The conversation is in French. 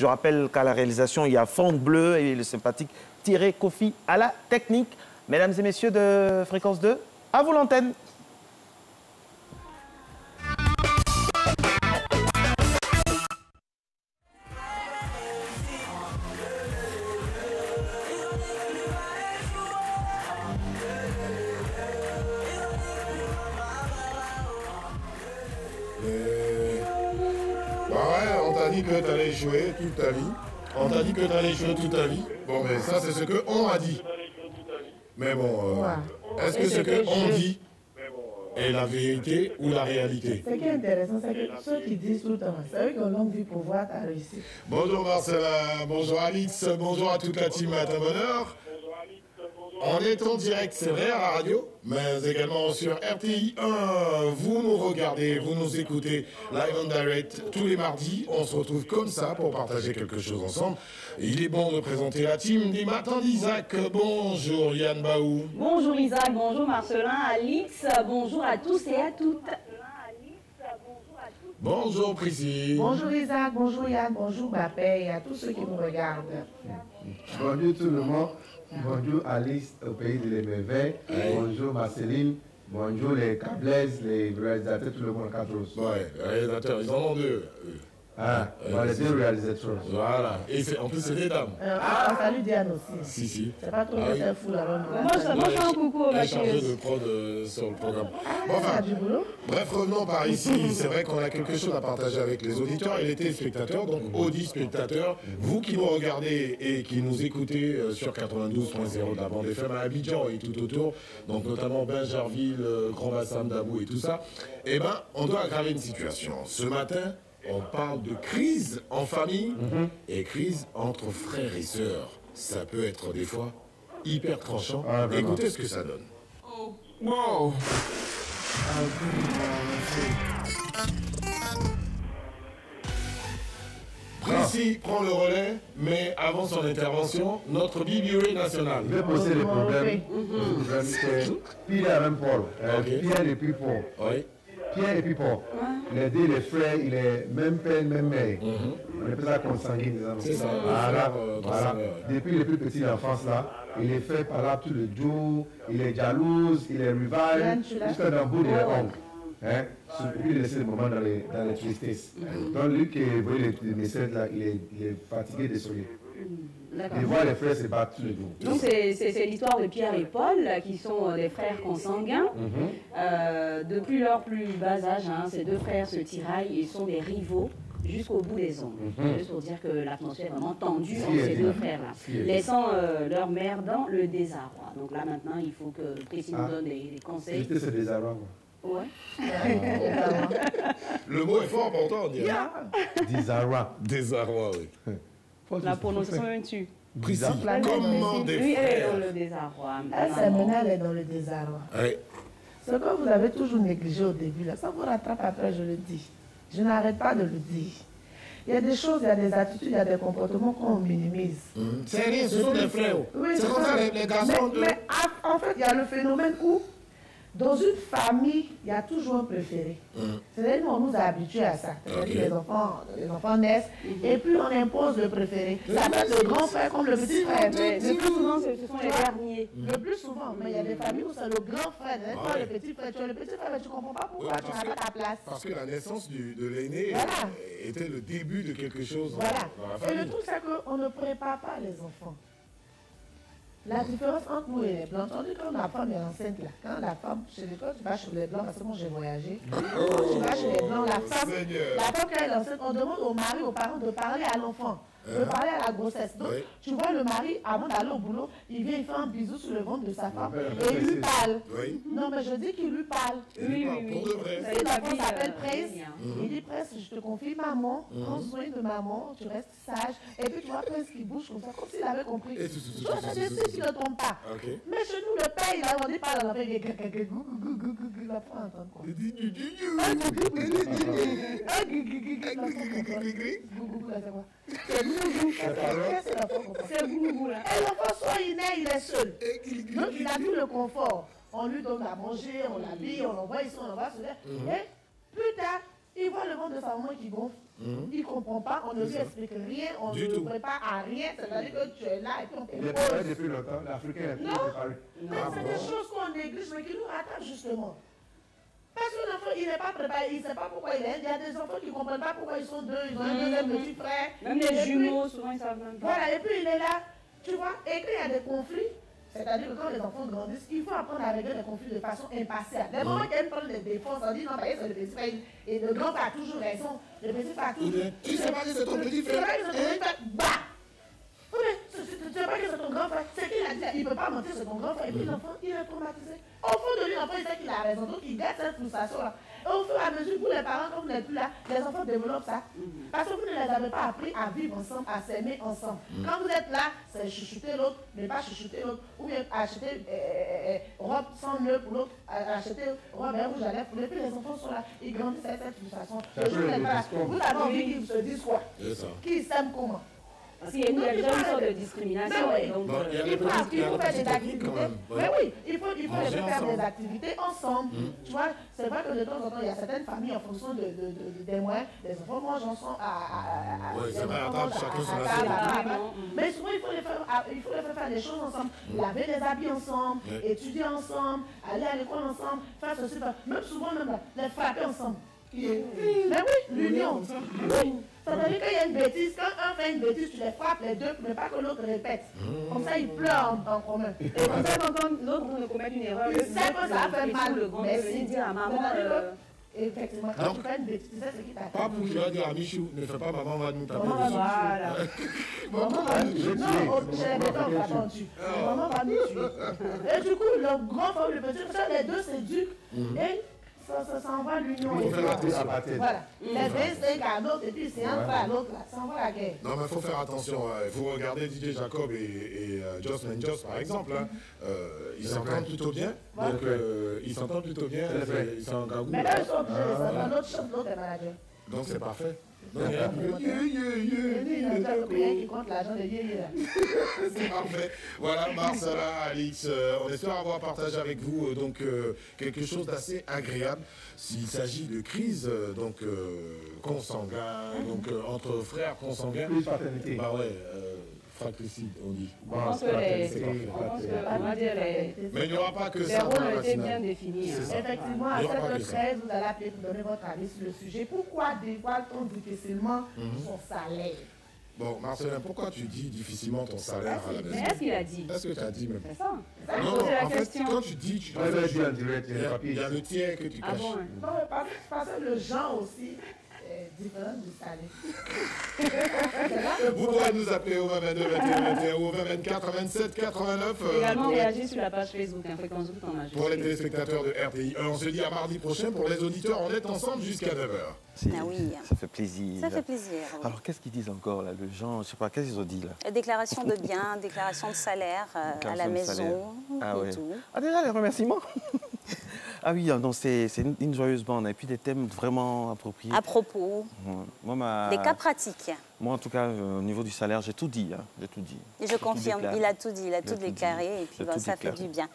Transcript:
Je rappelle qu'à la réalisation, il y a Fond Bleu et le sympathique Thierry Kofi à la technique. Mesdames et messieurs de Fréquence 2, à vous l'antenne. Que tu allais jouer toute ta vie. On t'a dit que tu allais jouer toute ta vie. Bon, mais ça, c'est ce qu'on a dit. Mais bon, est-ce que ce qu'on dit est la vérité ou la réalité? Ce qui est intéressant, c'est que ceux qui disent tout le temps, c'est eux qui ont longue vie pour voir ta réussite. Bonjour Marcella, bonjour Alix, bonjour à toute la team Matin Bonheur. On est en direct, c'est vrai, à la radio, mais également sur RTI 1. Vous nous regardez, vous nous écoutez live and direct tous les mardis. On se retrouve comme ça pour partager quelque chose ensemble. Il est bon de présenter la team des Matins d'Isaac. Bonjour Yann Baou. Bonjour Isaac, bonjour Marcelin, Alix, bonjour à tous et à toutes. Bonjour Priscille. Bonjour Isaac, bonjour Yann, bonjour Bapé et à tous ceux qui nous regardent. Bonjour tout le monde. Bonjour Alice au pays de l'émerveille. Bonjour Marceline. Bonjour les Cablaises, les réalisateurs, tout le monde 4 os. Ouais, les réalisateurs, ils en ont deux. Ah, les deux réalisateurs. Voilà. Et en plus, c'est des dames. Salut Diane aussi. Si. C'est pas trop que c'est fou là. Moi, je fais un coucou aux chargée de prod sur le programme. Bon, enfin, du boulot. Bref, revenons par ici. C'est vrai qu'on a quelque chose à partager avec les auditeurs et les téléspectateurs. Donc, audits-spectateurs, vous qui nous regardez et qui nous écoutez sur 92.0 de la bande FM à Abidjan et tout autour, donc notamment Bingerville, Grand Bassam, Dabou et tout ça, eh bien, on doit aggraver une situation. Ce matin, on parle de crise en famille et crise entre frères et sœurs. Ça peut être des fois hyper tranchant. Écoutez ce que ça donne. Oh, wow. Précis prend le relais, mais avant son intervention, notre Bibi national. Je vais poser les problèmes. C'est Pierre et Paul. Pierre et puis Paul. Oui. Pierre et puis Paul. Les deux, les frères, il est même père, même mère. On appelle ça consanguine. C'est ça. Voilà. Depuis le plus petit d'enfance là, il est fait par là tout le jour, il est jalouse, il est rival, jusqu'à dans le bout, il est oncle. Hein? Puis il laisse le moment dans les tristesses. Donc lui qui voyait les messages là, il est fatigué, désolé. Il voit les frères se battre tous les jours. Donc c'est l'histoire de Pierre et Paul, qui sont des frères consanguins. Depuis leur plus bas âge, ces deux frères se tiraillent et sont des rivaux jusqu'au bout des ongles. Juste pour dire que l'atmosphère est vraiment tendue entre ces deux frères-là, laissant leur mère dans le désarroi. Donc là maintenant, il faut que Priscille nous donne des conseils. C'était ce désarroi. Ouais. Le mot est fort pourtant, on dirait. Désarroi. Désarroi, oui. La prononciation même tue. Priscille, comment des Oui, elle est frères? dans le désarroi. Elle est dans le désarroi. Oui. Ce que vous avez toujours négligé au début, là, ça vous rattrape après, je le dis. Je n'arrête pas de le dire. Il y a des choses, il y a des attitudes, il y a des comportements qu'on minimise. C'est rien, ce sont des frères. Oui, c'est comme ça, les garçons. Mais en fait, il y a le phénomène où, dans une famille, il y a toujours un préféré. C'est-à-dire qu'on nous a habitués à ça. Les enfants naissent et puis on impose le préféré. Ça peut être le grand frère comme le petit frère. Mais le plus souvent, ce sont les derniers. Le plus souvent, mais il y a des familles où c'est le grand frère. Pas le petit frère. Tu as le petit frère, mais tu ne comprends pas pourquoi tu n'as pas ta place. Parce que la naissance de l'aîné était le début de quelque chose. Voilà. Dans la famille. Et le truc, c'est qu'on ne prépare pas les enfants. La différence entre nous et les blancs, tandis que quand la femme est enceinte, là, quand la femme, quand tu vas chez les blancs, parce que moi j'ai voyagé, quand tu vas chez les blancs, la femme quand elle est enceinte, on demande au mari, aux parents de parler à l'enfant. De parler à la grossesse. Donc, tu vois le mari, avant d'aller au boulot, il vient, il fait un bisou sur le ventre de sa femme et il lui parle. Non, mais je dis qu'il lui parle. Oui. Si l'enfant s'appelle Presse, il dit Presse, je te confie maman, prends soin de maman, tu restes sage. Et puis tu vois Presse qui bouge comme ça, comme s'il avait compris. Donc, c'est sûr qu'il ne tombe pas. Mais chez nous, le père, il a on dit pas dans l'enfant, il dit l'enfant entend quoi. C'est gougou là. Et l'enfant, soit il naît, il est seul. Donc il a tout le confort. On lui donne à manger, on l'habille, on l'envoie ici, on l'envoie cela. Et plus tard, il voit le ventre de sa maman qui gonfle. Il ne comprend pas, on ne lui explique rien, on ne le prépare à rien. C'est-à-dire que tu es là et puis on Il est préparé depuis longtemps, l'Africain est plus préparé. Mais c'est des choses qu'on néglige, mais qui nous rattrapent justement. Parce que l'enfant, il n'est pas préparé, il ne sait pas pourquoi il est. Il y a des enfants qui ne comprennent pas pourquoi ils sont deux, ils ont un deuxième petit frère. Même les jumeaux, souvent, ils ne savent même pas. Voilà, et puis il est là, tu vois, et quand il y a des conflits, c'est-à-dire que quand les enfants grandissent, il faut apprendre à régler les conflits de façon impartiale. Les moments qu'elles prennent des défenses, on dit non, bah, c'est le petit frère, et le grand a toujours raison, le petit frère a toujours. Tu sais pas que c'est ton petit frère. Bah! Tu sais pas que c'est ton grand frère. C'est qu'il a dit, il ne peut pas mentir, c'est ton grand frère. Et puis l'enfant, il est traumatisé. Au fond de lui, l'enfant, il sait qu'il a raison. Donc il garde cette frustration-là. Et au fur et à mesure, vous les parents, quand vous n'êtes plus là, les enfants développent ça. Parce que vous ne les avez pas appris à vivre ensemble, à s'aimer ensemble. Quand vous êtes là, c'est chuchoter l'autre, mais pas chuchoter l'autre. Ou bien acheter robe sans nœud pour l'autre, acheter robe rouge à lèvres pour l'autre. Et puis les enfants sont là, ils grandissent avec cette frustration. Le jour où vous êtes là, vous avez envie qu'ils se disent quoi? Qu'ils s'aiment comment? Parce qu'il y a déjà une sorte de discrimination. Donc, il faut faire des activités. Mais oui, il faut les faire des activités ensemble. Tu vois, c'est vrai que de temps en temps, il y a certaines familles, en fonction des moyens, les enfants mangent ensemble Oui, c'est vrai, à table, chacun son assiette. Mais souvent, il faut les faire des choses ensemble. Laver les habits ensemble, étudier ensemble, aller à l'école ensemble, faire ceci, même souvent, même les frapper ensemble. Mais oui, l'union. Oui. Ça veut dire qu'il y a une bêtise, quand un fait une bêtise, tu les frappes les deux, mais pas que l'autre répète. Comme ça, ils pleurent en commun. Et comme ça, quand l'autre ne commet une erreur, il sait que ça fait mal. Le grand mais dire à maman. Effectivement, quand tu fais une bêtise, tu sais ce qui t'arrive. Pas pour qu'il va dire à Michou, ne fais pas, maman va nous taper dessus. Voilà. Maman va nous tuer. Non, chez les méthodes, on va pas tuer. Maman va nous tuer. Et du coup, le grand frère ou le petit frère, les deux s'éduquent. Et ça envoie l'union. Voilà. Les deux, c'est un cadeau, et puis c'est un frère à l'autre, là. Ça envoie la guerre. Non, mais il faut faire attention. Il faut regarder DJ Jacob et Joss Menjos, par exemple. Ils s'entendent plutôt bien. Donc, ils s'entendent plutôt bien. Ils sont en gagou. Mais là, ils sont obligés de s'entendre. L'autre chef, l'autre est manager. Donc, c'est parfait. C'est parfait. Voilà, Marcella, Alix, on espère avoir partagé avec vous donc quelque chose d'assez agréable. S'il s'agit de crise consanguin, donc entre frères consanguins. Plus fraternité. Bah ouais, fratricide, on dit. Mais il n'y aura pas que ça. Les rôles étaient bien définis. Effectivement, à 7h13, vous allez appeler pour donner votre avis sur le sujet. Pourquoi dévoile-t-on difficilement son salaire? Bon, Marcelin, pourquoi tu dis difficilement ton salaire à la maison? Mais est-ce qu'il a dit? Est-ce que tu as dit même? C'est ça. Non, en fait, quand tu dis, il y a le tiers que tu caches. Bon, non, mais parce que le genre aussi est différent du salaire. Vous pouvez nous appeler au 22 21 21 ou au 24 27 89. Également réagir sur la page Facebook, Fréquence Doute en Majorité. Pour les téléspectateurs de RTI. On se dit à mardi prochain. Pour les auditeurs, on est ensemble jusqu'à 9h. Ah oui. Ça fait plaisir. Ça fait plaisir. Oui. Alors, qu'est-ce qu'ils disent encore, là, le gens? Je sais pas, qu'est-ce qu'ils ont dit, là? Déclaration de biens, déclaration de salaire à la maison et tout. Ah, déjà, les remerciements. Ah oui, donc c'est une joyeuse bande. Et puis des thèmes vraiment appropriés. À propos. Des cas pratiques. Moi, en tout cas, au niveau du salaire, j'ai tout dit. J'ai tout dit. Et je confirme, il a tout dit, il a tout déclaré. Et puis, ça fait du bien.